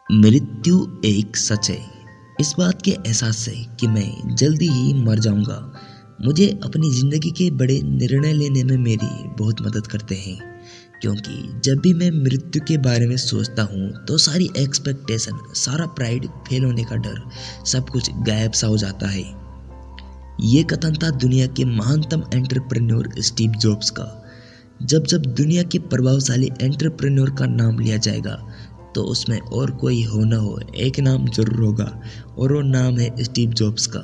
मृत्यु एक सच है। इस बात के एहसास से कि मैं जल्दी ही मर जाऊंगा मुझे अपनी ज़िंदगी के बड़े निर्णय लेने में मेरी बहुत मदद करते हैं। क्योंकि जब भी मैं मृत्यु के बारे में सोचता हूँ तो सारी एक्सपेक्टेशन, सारा प्राइड, फेल होने का डर, सब कुछ गायब सा हो जाता है। ये कथन था दुनिया के महानतम एंटरप्रेन्योर स्टीव जॉब्स का। जब जब दुनिया के प्रभावशाली एंटरप्रेन्योर का नाम लिया जाएगा तो उसमें और कोई हो न हो एक नाम जरूर होगा, और वो नाम है स्टीव जॉब्स का,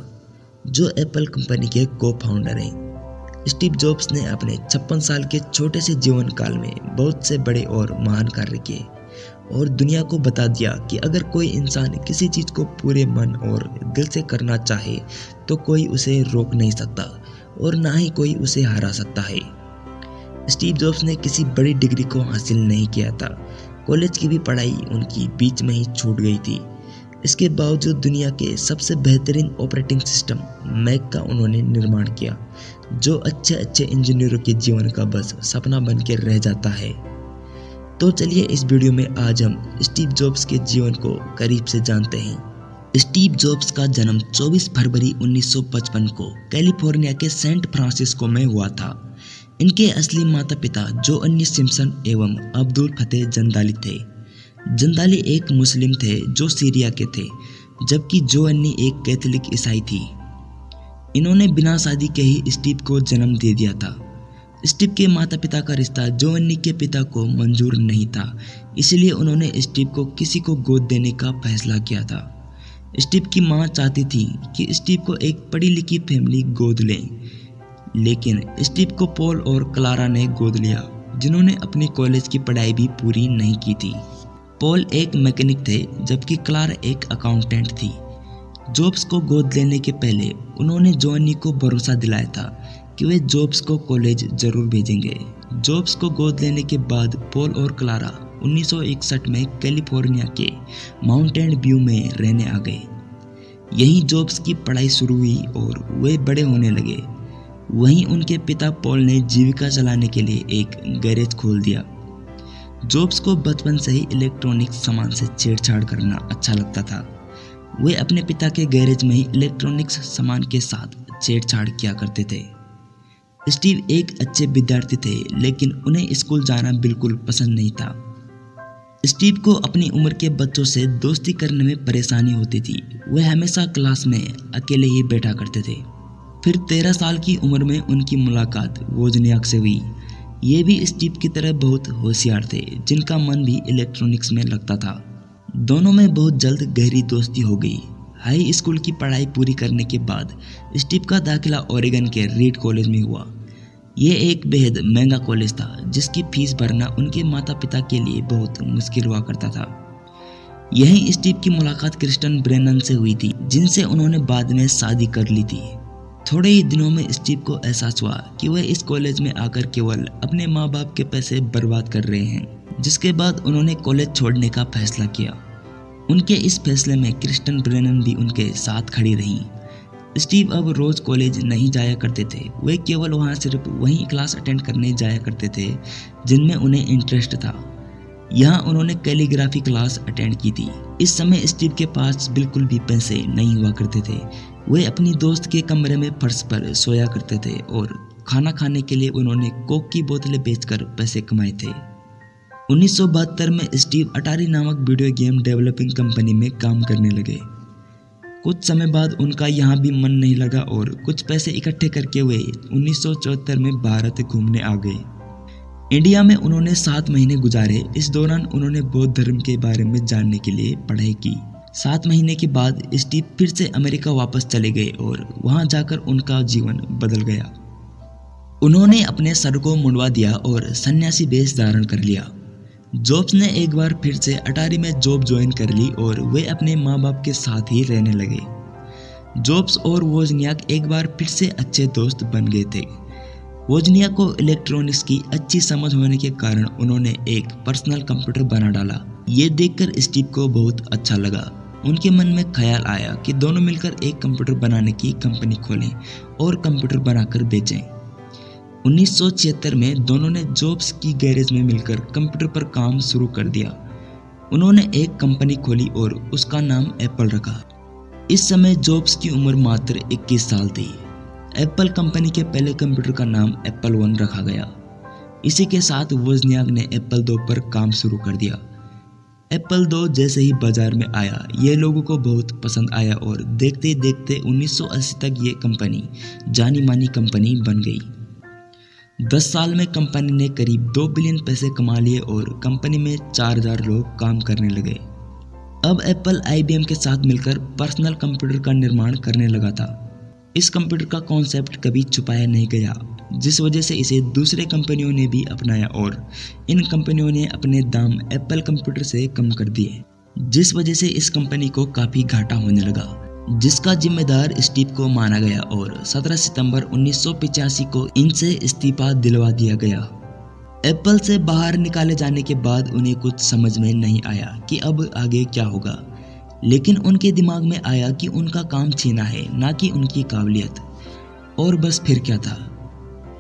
जो एप्पल कंपनी के को फाउंडर हैं। स्टीव जॉब्स ने अपने 56 साल के छोटे से जीवन काल में बहुत से बड़े और महान कार्य किए और दुनिया को बता दिया कि अगर कोई इंसान किसी चीज़ को पूरे मन और दिल से करना चाहे तो कोई उसे रोक नहीं सकता और ना ही कोई उसे हरा सकता है। स्टीव जॉब्स ने किसी बड़ी डिग्री को हासिल नहीं किया था। कॉलेज की भी पढ़ाई उनकी बीच में ही छूट गई थी। इसके बावजूद दुनिया के सबसे बेहतरीन ऑपरेटिंग सिस्टम मैक का उन्होंने निर्माण किया, जो अच्छे अच्छे इंजीनियरों के जीवन का बस सपना बन के रह जाता है। तो चलिए इस वीडियो में आज हम स्टीव जॉब्स के जीवन को करीब से जानते हैं। स्टीव जॉब्स का जन्म 24 फरवरी 1955 को कैलिफोर्निया के सेंट फ्रांसिस्को में हुआ था। इनके असली माता पिता जोअन्नी सिम्पसन एवं अब्दुल फतेह जंदाली थे। जंदाली एक मुस्लिम थे जो सीरिया के थे, जबकि जोअन्नी एक कैथोलिक ईसाई थी। इन्होंने बिना शादी के ही स्टीव को जन्म दे दिया था। स्टीव के माता पिता का रिश्ता जोअन्नी के पिता को मंजूर नहीं था, इसलिए उन्होंने स्टीव को किसी को गोद देने का फैसला किया था। स्टीव की मां चाहती थी कि स्टीव को एक पढ़ी लिखी फैमिली गोद लें, लेकिन स्टीव को पॉल और क्लारा ने गोद लिया, जिन्होंने अपनी कॉलेज की पढ़ाई भी पूरी नहीं की थी। पॉल एक मैकेनिक थे, जबकि क्लारा एक अकाउंटेंट थी। जॉब्स को गोद लेने के पहले उन्होंने जोअन्नी को भरोसा दिलाया था कि वे जॉब्स को कॉलेज जरूर भेजेंगे। जॉब्स को गोद लेने के बाद पॉल और क्लारा 1961 में कैलिफोर्निया के माउंटेन व्यू में रहने आ गए। यहीं जॉब्स की पढ़ाई शुरू हुई और वे बड़े होने लगे। वहीं उनके पिता पॉल ने जीविका चलाने के लिए एक गैरेज खोल दिया। जॉब्स को बचपन से ही इलेक्ट्रॉनिक सामान से छेड़छाड़ करना अच्छा लगता था। वे अपने पिता के गैरेज में ही इलेक्ट्रॉनिक्स सामान के साथ छेड़छाड़ किया करते थे। स्टीव एक अच्छे विद्यार्थी थे, लेकिन उन्हें स्कूल जाना बिल्कुल पसंद नहीं था। स्टीव को अपनी उम्र के बच्चों से दोस्ती करने में परेशानी होती थी। वे हमेशा क्लास में अकेले ही बैठा करते थे। फिर 13 साल की उम्र में उनकी मुलाकात वोजनियाक से हुई। ये भी स्टीव की तरह बहुत होशियार थे, जिनका मन भी इलेक्ट्रॉनिक्स में लगता था। दोनों में बहुत जल्द गहरी दोस्ती हो गई। हाई स्कूल की पढ़ाई पूरी करने के बाद स्टीव का दाखिला ओरेगन के रीड कॉलेज में हुआ। ये एक बेहद महंगा कॉलेज था, जिसकी फीस भरना उनके माता पिता के लिए बहुत मुश्किल हुआ करता था। यहीं स्टीव की मुलाकात क्रिस्टन ब्रेनन से हुई थी, जिनसे उन्होंने बाद में शादी कर ली थी। थोड़े ही दिनों में स्टीव को एहसास हुआ कि वह इस कॉलेज में आकर केवल अपने माँ बाप के पैसे बर्बाद कर रहे हैं, जिसके बाद उन्होंने कॉलेज छोड़ने का फैसला किया। उनके इस फैसले में क्रिस्टन ब्रेनन भी उनके साथ खड़ी रहीं। स्टीव अब रोज कॉलेज नहीं जाया करते थे। वे केवल वहाँ सिर्फ वही क्लास अटेंड करने जाया करते थे जिनमें उन्हें इंटरेस्ट था। यहाँ उन्होंने कैलीग्राफी क्लास अटेंड की थी। इस समय स्टीव के पास बिल्कुल भी पैसे नहीं हुआ करते थे। वे अपनी दोस्त के कमरे में फर्श पर सोया करते थे और खाना खाने के लिए उन्होंने कोक की बोतलें बेचकर पैसे कमाए थे। 1972 में स्टीव अटारी नामक वीडियो गेम डेवलपिंग कंपनी में काम करने लगे। कुछ समय बाद उनका यहाँ भी मन नहीं लगा और कुछ पैसे इकट्ठे करके वे 1974 में भारत घूमने आ गए। इंडिया में उन्होंने 7 महीने गुजारे। इस दौरान उन्होंने बौद्ध धर्म के बारे में जानने के लिए पढ़ाई की। 7 महीने के बाद स्टीव फिर से अमेरिका वापस चले गए और वहां जाकर उनका जीवन बदल गया। उन्होंने अपने सर को मुंडवा दिया और सन्यासी वेश धारण कर लिया। जॉब्स ने एक बार फिर से अटारी में जॉब ज्वाइन कर ली और वे अपने माँ बाप के साथ ही रहने लगे। जॉब्स और वोजनियाक एक बार फिर से अच्छे दोस्त बन गए थे। वोजनियाक को इलेक्ट्रॉनिक्स की अच्छी समझ होने के कारण उन्होंने एक पर्सनल कंप्यूटर बना डाला। ये देखकर स्टीव को बहुत अच्छा लगा। उनके मन में ख्याल आया कि दोनों मिलकर एक कंप्यूटर बनाने की कंपनी खोलें और कंप्यूटर बनाकर बेचें। 1976 में दोनों ने जॉब्स की गैरेज में मिलकर कंप्यूटर पर काम शुरू कर दिया। उन्होंने एक कंपनी खोली और उसका नाम एप्पल रखा। इस समय जॉब्स की उम्र मात्र 21 साल थी। एप्पल कंपनी के पहले कंप्यूटर का नाम एप्पल 1 रखा गया। इसी के साथ वोज़नियाक ने एप्पल 2 पर काम शुरू कर दिया। एप्पल 2 जैसे ही बाजार में आया, ये लोगों को बहुत पसंद आया और देखते ही देखते 1980 तक ये कंपनी जानी मानी कंपनी बन गई। 10 साल में कंपनी ने करीब 2 बिलियन पैसे कमा लिए और कंपनी में 4000 लोग काम करने लगे। अब एप्पल IBM के साथ मिलकर पर्सनल कंप्यूटर का निर्माण करने लगा था। इस कंप्यूटर का कॉन्सेप्ट कभी छुपाया नहीं गया, जिस वजह से इसे दूसरे कंपनियों ने भी अपनाया और इन कंपनियों ने अपने दाम एप्पल कंप्यूटर से कम कर दिए, जिस वजह से इस कंपनी को काफ़ी घाटा होने लगा, जिसका जिम्मेदार स्टीव को माना गया और 17 सितंबर 1985 को इनसे इस्तीफा दिलवा दिया गया। एप्पल से बाहर निकाले जाने के बाद उन्हें कुछ समझ में नहीं आया कि अब आगे क्या होगा, लेकिन उनके दिमाग में आया कि उनका काम छीना है, ना कि उनकी काबिलियत। और बस फिर क्या था,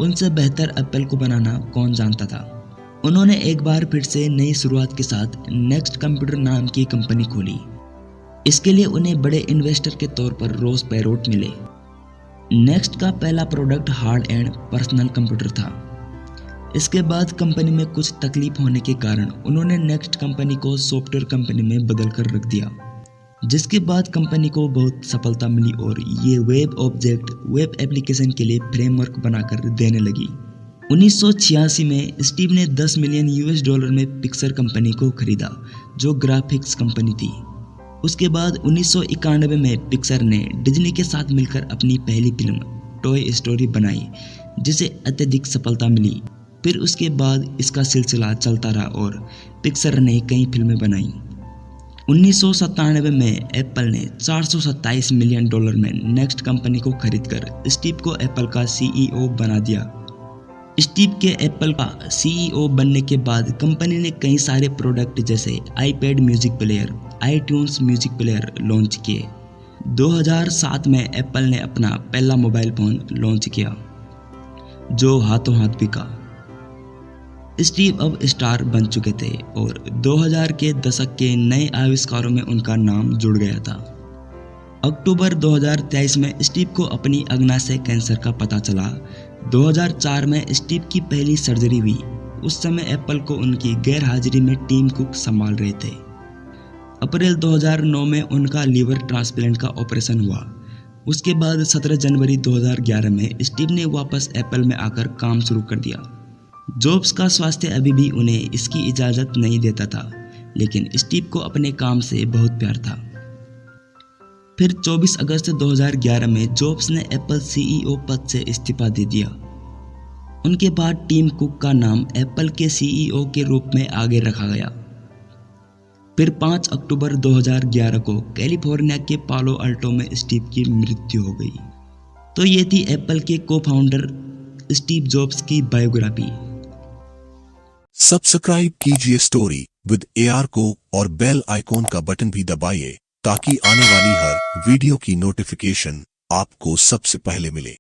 उनसे बेहतर एप्पल को बनाना कौन जानता था। उन्होंने एक बार फिर से नई शुरुआत के साथ नेक्स्ट कंप्यूटर नाम की कंपनी खोली। इसके लिए उन्हें बड़े इन्वेस्टर के तौर पर रोज पैरोट मिले। नेक्स्ट का पहला product hard and personal computer था। इसके बाद कंपनी में कुछ तकलीफ होने के कारण उन्होंने नेक्स्ट कंपनी को सॉफ्टवेयर कंपनी में बदल कर रख दिया, जिसके बाद कंपनी को बहुत सफलता मिली और ये वेब ऑब्जेक्ट वेब एप्लीकेशन के लिए फ्रेमवर्क बनाकर देने लगी। 1986 में स्टीव ने $10 मिलियन में पिक्सर कंपनी को खरीदा, जो ग्राफिक्स कंपनी थी। उसके बाद 1991 में पिक्सर ने डिज्नी के साथ मिलकर अपनी पहली फिल्म टॉय स्टोरी बनाई, जिसे अत्यधिक सफलता मिली। फिर उसके बाद इसका सिलसिला चलता रहा और पिक्सर ने कई फिल्में बनाई। 1997 में एप्पल ने $427 मिलियन में नेक्स्ट कंपनी को खरीदकर स्टीव को एप्पल का CEO बना दिया। स्टीव के एप्पल का CEO बनने के बाद कंपनी ने कई सारे प्रोडक्ट जैसे iPad music player, iTunes music player launch किए। 2007 में एप्पल ने अपना पहला मोबाइल फ़ोन लॉन्च किया, जो हाथों हाथ बिका। स्टीव अब स्टार बन चुके थे और 2000 के दशक के नए आविष्कारों में उनका नाम जुड़ गया था। अक्टूबर 2023 में स्टीव को अपनी अग्ना से कैंसर का पता चला। 2004 में स्टीव की पहली सर्जरी हुई। उस समय एप्पल को उनकी गैर हाजिरी में टीम कुक संभाल रहे थे। अप्रैल 2009 में उनका लीवर ट्रांसप्लांट का ऑपरेशन हुआ। उसके बाद 17 जनवरी 2011 में स्टीव ने वापस एप्पल में आकर काम शुरू कर दिया। जॉब्स का स्वास्थ्य अभी भी उन्हें इसकी इजाज़त नहीं देता था, लेकिन स्टीव को अपने काम से बहुत प्यार था। फिर 24 अगस्त 2011 में जॉब्स ने एप्पल CEO पद से इस्तीफा दे दिया। उनके बाद टीम कुक का नाम एप्पल के CEO के रूप में आगे रखा गया। फिर 5 अक्टूबर 2011 को कैलिफोर्निया के पालो अल्टो में स्टीव की मृत्यु हो गई। तो ये थी एप्पल के को-फाउंडर स्टीव जॉब्स की बायोग्राफी। सब्सक्राइब कीजिए स्टोरी विद AR को और बेल आइकॉन का बटन भी दबाइए, ताकि आने वाली हर वीडियो की नोटिफिकेशन आपको सबसे पहले मिले।